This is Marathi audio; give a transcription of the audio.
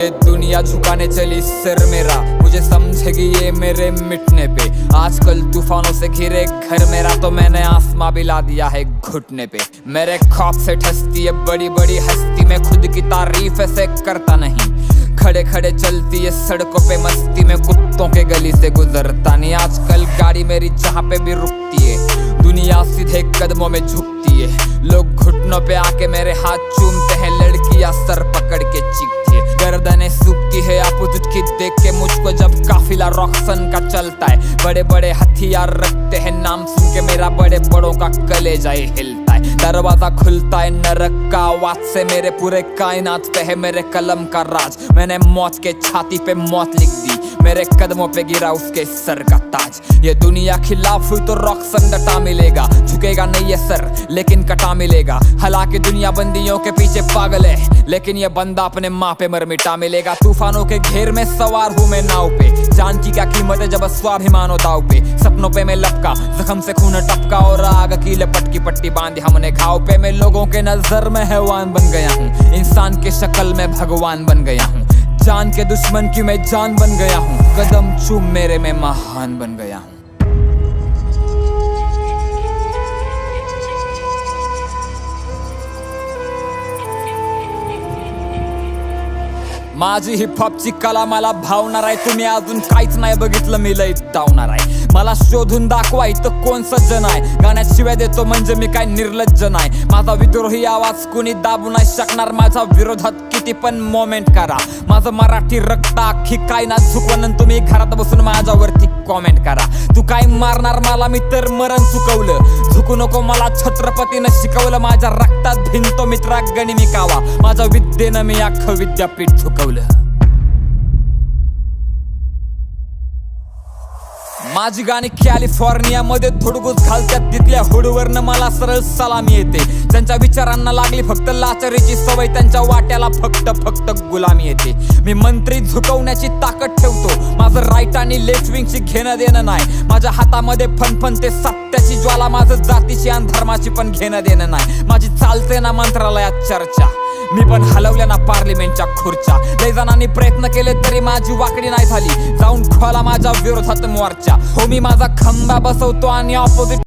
ये दुनिया झुकाने चली सिर मेरा, मुझे समझेगी ये मेरे मिटने पे। आजकल तूफानों से घिरे घर मेरा, तो मैंने आसमां भी ला दिया है घुटने पे। मेरे खौफ से ठसती है बड़ी बड़ी हस्ती, मैं खुद की तारीफ ऐसे करता नहीं। खड़े खड़े चलती है सड़कों पे मस्ती में, कुत्तों के गली से गुजरता नहीं। आजकल गाड़ी मेरी जहाँ पे भी रुकती है, दुनिया सीधे कदमों में झुकती है। लोग घुटनों पे आके मेरे हाथ चूमते हैं, लड़कियां सर पकड़ के चीखती है। गर्दनें सूखती है अपोजिट की देख के मुझको, जब काफिला रॉक्सन का चलता है। बड़े बड़े हथियार रखते हैं, नाम सुन के मेरा बड़े बड़ों का कलेजा हिलता है। दरवाजा खुलता है नरक का आवाज से, मेरे पूरे कायनात पे है मेरे कलम का राज। मैंने मौत के छाती पे मौत लिख दी, मेरे कदमों पे गिरा उसके सर का ताज। ये दुनिया खिलाफ हुई तो रॉक्सन डटा मिलेगा, झुकेगा नहीं ये सर लेकिन कटा मिलेगा। हालांकि दुनिया बंदियों के पीछे पागल है, लेकिन ये बंदा अपने माँ पे मर मिटा मिलेगा। तूफानों के घेर में सवार हूँ मैं नाव पे, जान की क्या कीमत है जब स्वाभिमान हो दाव पे। सपनों पे मैं लपका, जख्म से खून टपका, और आग की लपट की पट्टी बांधी हमने घाव पे। मैं लोगों के नजर में हैवान बन गया हूँ, इंसान के शक्ल में भगवान बन गया हूँ। जान के दुश्मन की मैं जान बन गया हूँ, कदम चूम मेरे में महान बन गया हूँ। माझी हिपहॉपची कला मला भावणार आहे, तुम्ही अजून काहीच नाही बघितलं मी लय धावणार आहे। मला शोधून दाखवा इथं कोण सज्जन आहे, गाण्यात शिव्या देतो म्हणजे मी काय निर्लज्ज नाही। माझा विद्रोही आवाज कुणी दाबू नाही शकणार, माझ्या विरोधात किती पण मोमेंट करा। माझं मराठी रक्त अख्खी काय ना झुकवून, तुम्ही घरात बसून माझ्यावरती कॉमेंट करा। तू काय मारणार मला, मी तर मरण चुकवलं। झुकू नको मला छत्रपतीनं शिकवलं, माझ्या रक्तात भिनतो मित्रा गनिमी कावा। माझ्या विद्येनं मी अख्खं विद्यापीठ झुकवलं। माझी गाणी कॅलिफोर्निया मध्ये धुडगूस घालतात, तिथल्या हुडवरनं मला सरळ सलामी येते। त्यांच्या विचारांना लागली फक्त लाचारीची सवय, त्यांच्या वाट्याला फक्त गुलामी येते। मी मंत्री झुकवण्याची ताकद ठेवतो, माझं राईट आणि लेफ्ट विंगची घेणं देणं नाही। माझ्या हातामध्ये फणफणते सत्याची ज्वाला, माझं जातीची आणि धर्माची पण घेणं देणं नाही। माझी चालते ना मंत्रालयात चर्चा, मी पण हलवल्या ना पार्लिमेंटच्या खुर्च्या। लय जणांनी प्रयत्न केले तरी माझी वाकडी नाही झाली, जाऊन खोला माझ्या विरोधात मोर्चा। हो मी माझा खंबा बसवतो आणि ऑपोजिट